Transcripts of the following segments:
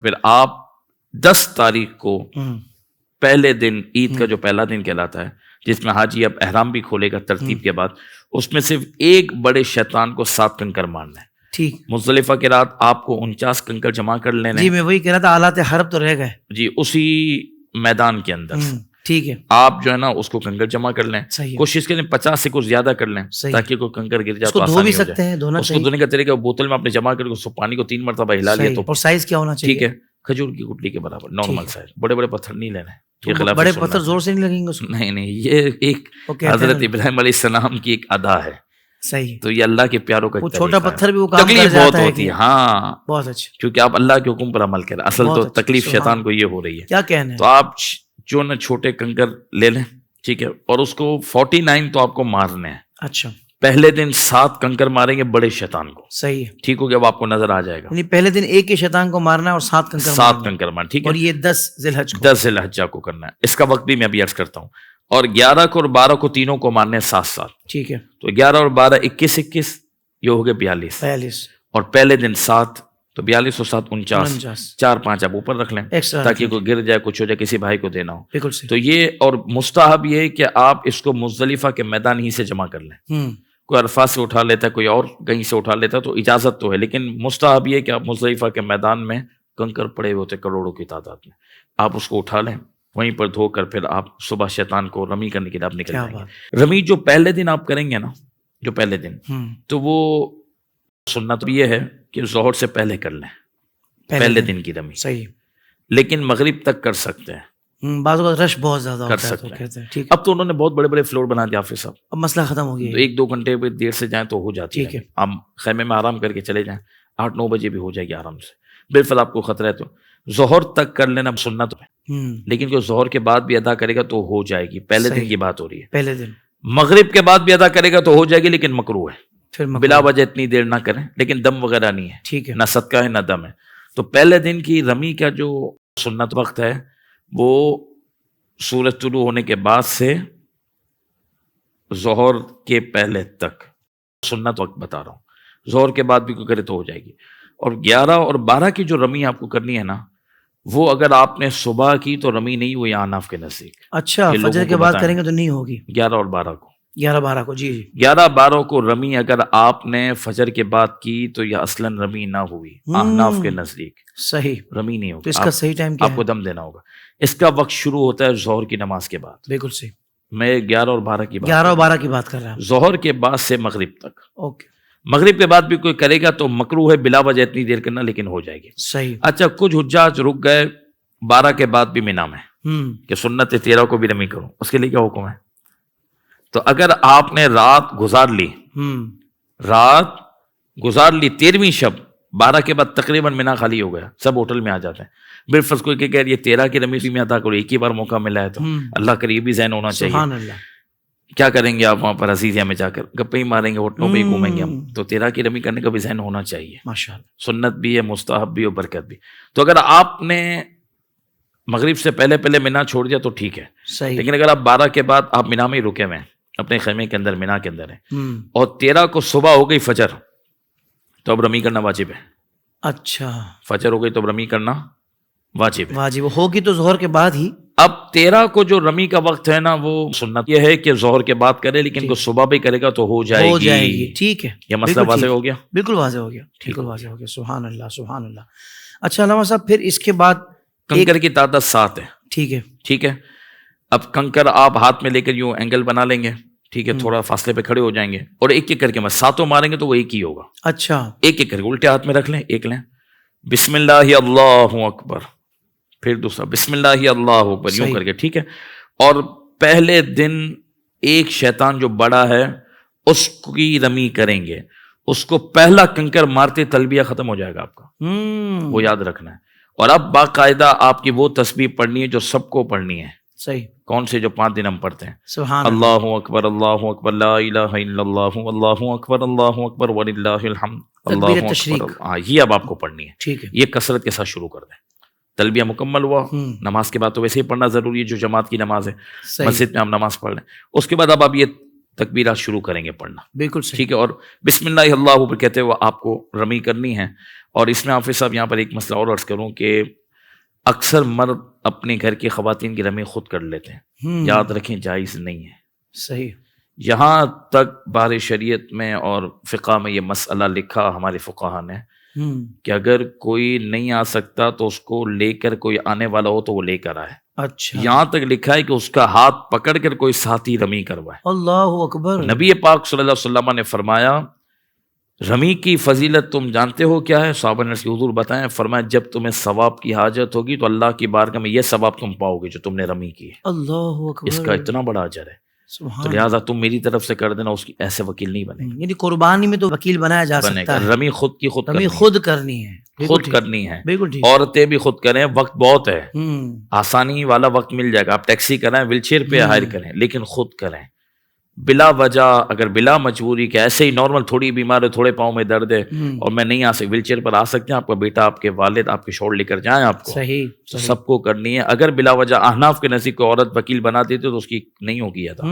پھر آپ 10 تاریخ کو پہلے دن، عید کا جو پہلا دن کہلاتا ہے، جس میں حاجی اب احرام بھی کھولے گا ترتیب کے بعد، اس میں صرف ایک بڑے شیطان کو 7 کنکر مارنا ہے. ٹھیک. مزدلفہ کے رات آپ کو 49 کنکر جمع کر لینے. جی میں وہی کہہ رہا تھا، آلات حرب تو رہ گئے. جی اسی میدان کے اندر. ٹھیک ہے. آپ جو ہے نا اس کو کنکر جمع کر لیں. کوشش کریں 50 سے کچھ زیادہ کر لیں تاکہ کوئی کنکر گر جائے تو آسانی ہو جائے. اس کو دھونے کا طریقہ بوتل میں آپ نے جمع کر کے اس پانی کو 3 مرتبہ ہلا لیا تو. اور سائز کیا ہونا چاہیے؟ ٹھیک ہے، کھجور کی گٹلی کے برابر نارمل سائز. بڑے بڑے پتھر نہیں لینے. بڑے پتھر زور سے نہیں لگیں گے اس کو. نہیں، یہ ایک حضرت ابراہیم علیہ السلام کی ایک ادا ہے. صحیح. تو یہ اللہ کے پیاروں کا چھوٹا پتھر بھی وہ کام تکلیف بہت ہوتی ہے. ہاں بہت اچھا، کیونکہ آپ اللہ کے حکم پر عمل کریں. اصل تو تکلیف شیطان کو یہ ہو رہی ہے. کیا کہنا ہے. تو آپ جو نا چھوٹے کنکر لے لیں. ٹھیک ہے. اور اس کو 49 تو آپ کو مارنے ہیں. اچھا. پہلے دن 7 کنکر ماریں گے بڑے شیطان کو. صحیح. ٹھیک ہو گیا. وہ آپ کو نظر آ جائے گا. یعنی پہلے دن ایک ہی شیطان کو مارنا ہے اور 7 کنکر مارنا. ٹھیک ہے. اور یہ 10 ذی الحجہ کو کرنا ہے. اس کا وقت بھی میں ابھی عرض کرتا ہوں. اور 11 کو اور 12 کو تینوں کو مارنے ہیں 7. ٹھیک ہے. تو 11 اور 12 21 یہ ہو گئے 42. اور پہلے دن 7 تو 42 اور 7 49. 4-5 آپ اوپر رکھ لیں تاکہ کوئی گر جائے کچھ ہو جائے کسی بھائی کو دینا ہو. بالکل. تو یہ اور مستحب یہ ہے کہ آپ اس کو مزدلفہ کے میدان ہی سے جمع کر لیں. کوئی عرفات سے اٹھا لیتا ہے، کوئی اور کہیں سے اٹھا لیتا ہے تو اجازت تو ہے، لیکن مستحب یہ کہ آپ مزدلفہ کے میدان میں کنکر پڑے ہوتے کروڑوں کی تعداد میں، آپ اس کو اٹھا لیں، وہیں پر دھو کر پھر آپ صبح شیطان کو رمی کرنے کے لیے آپ نکل جائیں گے. رمی جو پہلے دن آپ کریں گے نا، جو پہلے دن، تو وہ سنت بھی یہ ہے کہ ظہر سے پہلے کر لیں پہلے دن کی رمی. صحیح. لیکن مغرب تک کر سکتے ہیں. بعض اوقات رش بہت زیادہ کر سکتے ہیں. اب تو انہوں نے بہت بڑے بڑے فلور بنا دیا حافظ صاحب. اب مسئلہ ختم ہو گیا. 1-2 گھنٹے دیر سے جائیں تو ہو جاتی ہے. آپ خیمے میں آرام کر کے چلے جائیں، 8-9 بجے بھی ہو جائے گی آرام سے. بالفعل آپ کو خطرہ ہے تو ظہر تک کر لینا سنت ہے، لیکن کوئی ظہر کے بعد بھی ادا کرے گا تو ہو جائے گی. پہلے دن کی بات ہو رہی ہے. پہلے دن مغرب کے بعد بھی ادا کرے گا تو ہو جائے گی، لیکن مکروہ ہے. بلا وجہ اتنی دیر نہ کریں، لیکن دم وغیرہ نہیں ہے. ٹھیک ہے. نہ صدقہ ہے نہ دم ہے. تو پہلے دن کی رمی کا جو سنت وقت ہے وہ سورج طلوع ہونے کے بعد سے ظہر کے پہلے تک سنت وقت بتا رہا ہوں. ظہر کے بعد بھی کوئی کرے تو ہو جائے گی. اور 11 اور 12 کی جو رمی آپ کو کرنی ہے نا، وہ اگر آپ نے صبح کی تو رمی نہیں ہوئی احناف کے نزدیک. اچھا، فجر کے بعد کریں گے تو نہیں ہوگی. 11 اور 12 کو 11-12 کو. جی 11-12 کو رمی اگر آپ نے فجر کے بعد کی تو یہ اصلاً رمی نہ ہوئی احناف کے نزدیک. صحیح. رمی نہیں ہوگی. تو اس کا صحیح ٹائم کیا ہے؟ آپ کو دم دینا ہوگا. اس کا وقت شروع ہوتا ہے ظہر کی نماز کے بعد. بالکل صحیح. میں 11 اور 12 کی بات 11 اور 12 کی بات کر رہا ہوں. ظہر کے بعد سے مغرب تک. اوکے. مغرب کے بعد بھی کوئی کرے گا تو مکروہ ہے بلا وجہ اتنی دیر کرنا، لیکن ہو جائے گی. صحیح. اچھا، کچھ حجاج رک گئے 12 کے بعد بھی مینا میں کہ سنت 13 کو بھی رمی کروں. اس کے لیے کیا حکم ہے؟ تو اگر آپ نے رات گزار لی 13ویں شب، 12 کے بعد تقریباً مینا خالی ہو گیا، سب ہوٹل میں آ جاتے ہیں. بالفرض کوئی کہ یہ 13 کی رمی میں ادا کرو، ایک ہی بار موقع ملا ہے تو اللہ قریب بھی ذہن ہونا چاہیے. سبحان اللہ. کیا کریں گے آپ وہاں پر عزیزیہ میں جا کر؟ گپے ہی ماریں گے، ہوٹلوں پہ ہی گھومیں گے ہم. تو 13 کی رمی کرنے کا بھی ذہن ہونا چاہیے. ماشاءاللہ. سنت بھی ہے، مستحب بھی اور برکت بھی. تو اگر آپ نے مغرب سے پہلے مینا چھوڑ دیا تو ٹھیک ہے. صحیح. لیکن اگر آپ 12 کے بعد آپ مینا میں ہی رکے ہوئے ہیں، اپنے خیمے کے اندر مینا کے اندر ہیں، اور 13 کو صبح ہو گئی فجر، تو اب رمی کرنا واجب ہے. اچھا، فجر ہو گئی تو رمی کرنا واجب ہے. واجب ہوگی تو ظہر کے بعد ہی. اب 13 کو جو رمی کا وقت ہے نا، وہ سنت یہ ہے کہ ظہر کے بعد کرے، لیکن کو صبح بھی کرے گا تو ہو جائے گی. ٹھیک ہے. یہ مسئلہ واضح ہو گیا؟ بالکل واضح ہو گیا. بالکل واضح ہو گیا. سبحان اللہ سبحان اللہ. اچھا علامہ صاحب، پھر اس کے بعد کنکر کی تعداد 7 ہے. ٹھیک ہے. ٹھیک ہے. اب کنکر آپ ہاتھ میں لے کر یوں اینگل بنا لیں گے. ٹھیک ہے. تھوڑا فاصلے پہ کھڑے ہو جائیں گے اور ایک ایک کر کے 7 ماریں گے تو وہ ایک ہی ہوگا. اچھا. ایک ایک کر کے الٹے ہاتھ میں رکھ لیں، ایک لیں، بسم اللہ اللہ اکبر، پھر دوسرا بسم اللہ اللہ اکبر، یوں کر کے. ٹھیک ہے. اور پہلے دن ایک شیطان جو بڑا ہے اس کی رمی کریں گے. اس کو پہلا کنکر مارتے تلبیہ ختم ہو جائے گا آپ کا. وہ یاد رکھنا ہے. اور اب باقاعدہ آپ کی وہ تسبیح پڑھنی ہے جو سب کو پڑھنی ہے. صحیح. کون سے؟ جو 5 دن ہم پڑھتے ہیں. سبحان اللہ اکبر اللہ اکبر لا الہ الا اللہ اللہ اکبر وللہ الحمد اللہ اکبر. یہ اب آپ کو پڑھنی ہے. ٹھیک ہے. یہ کثرت کے ساتھ شروع کر دیں. تلبیہ مکمل ہوا. نماز کے بعد تو ویسے ہی پڑھنا ضروری ہے، جو جماعت کی نماز ہے مسجد میں ہم نماز پڑھ لیں. اس کے بعد اب آپ یہ تکبیرات شروع کریں گے پڑھنا، بالکل صحیح. ٹھیک ہے، اور بسم اللہ اللہ اکبر کہتے ہوئے آپ کو رمی کرنی ہے. اور اس میں حافظ صاحب یہاں پر ایک مسئلہ اور عرض کروں کہ اکثر مرد اپنے گھر کی خواتین کی رمی خود کر لیتے ہیں، یاد رکھیں جائز نہیں ہے. صحیح. یہاں تک بار شریعت میں اور فقہ میں یہ مسئلہ لکھا ہمارے فقہا نے کہ اگر کوئی نہیں آ سکتا تو اس کو لے کر کوئی آنے والا ہو تو وہ لے کر آئے. اچھا. یہاں تک لکھا ہے کہ اس کا ہاتھ پکڑ کر کوئی ساتھی رمی کروائے. اللہ اکبر. نبی پاک صلی اللہ علیہ وسلم نے فرمایا رمی کی فضیلت تم جانتے ہو کیا ہے؟ صحابہ نے حضور بتائیں. فرمایا جب تمہیں ثواب کی حاجت ہوگی تو اللہ کی بارگاہ میں یہ ثواب تم پاؤ گے جو تم نے رمی کی ہے. اللہ اکبر. اس کا اتنا بڑا اجر ہے. سبحان تو لہٰذا تم میری طرف سے کر دینا، اس کی ایسے وکیل نہیں بنے گا. یعنی قربانی میں تو وکیل بنایا جا بنے سکتا گا. ہے. رمی خود کی خود رمی کرنی خود کرنی ہے. ہے. خود کرنی ہے. بالکل ٹھیک. عورتیں بھی خود کریں، وقت بہت ہے، ہوں. آسانی والا وقت مل جائے گا. آپ ٹیکسی کریں، ویل چیئر پہ ہائر کریں، لیکن خود کریں بلا وجہ. اگر بلا مجبوری کہ ایسے ہی نارمل تھوڑی بیمار ہے، تھوڑے پاؤں میں درد ہے اور میں نہیں آ سکتا، ویل چیئر پر آ سکتے ہیں، آپ کا بیٹا، آپ کے والد آپ کے شوہر لے کر جائیں آپ کو. صحیح. تو سب کو کرنی ہے. اگر بلا وجہ احناف کے نزدیک کو عورت وکیل بنا دیتے تو اس کی نہیں ہوگی ادا.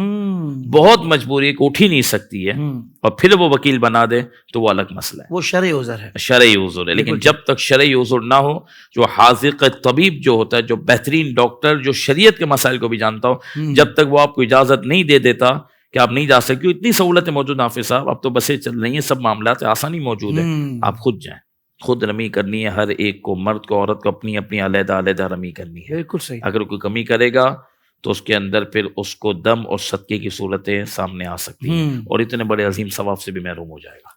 بہت مجبوری کہ اٹھ ہی نہیں سکتی ہے اور پھر وہ وکیل بنا دے تو وہ الگ مسئلہ ہے، وہ شرعی عذر ہے. شرعی عذر ہے. لیکن جب تک شرعی عذر نہ ہو، جو حاذق طبیب جو ہوتا ہے، جو بہترین ڈاکٹر جو شریعت کے مسائل کو بھی جانتا ہو، جب تک وہ آپ کو اجازت نہیں دے دیتا کہ آپ نہیں جا سکتے، اتنی سہولتیں موجود ہیں حافظ صاحب. اب تو بسیں چل رہی ہیں، سب معاملات آسانی موجود ہے. آپ خود جائیں، خود رمی کرنی ہے. ہر ایک کو، مرد کو عورت کو اپنی اپنی علیحدہ علیحدہ رمی کرنی ہے. بالکل صحیح. اگر کوئی کمی کرے گا تو اس کے اندر پھر اس کو دم اور صدقے کی صورتیں سامنے آ سکتی ہیں اور اتنے بڑے عظیم ثواب سے بھی محروم ہو جائے گا.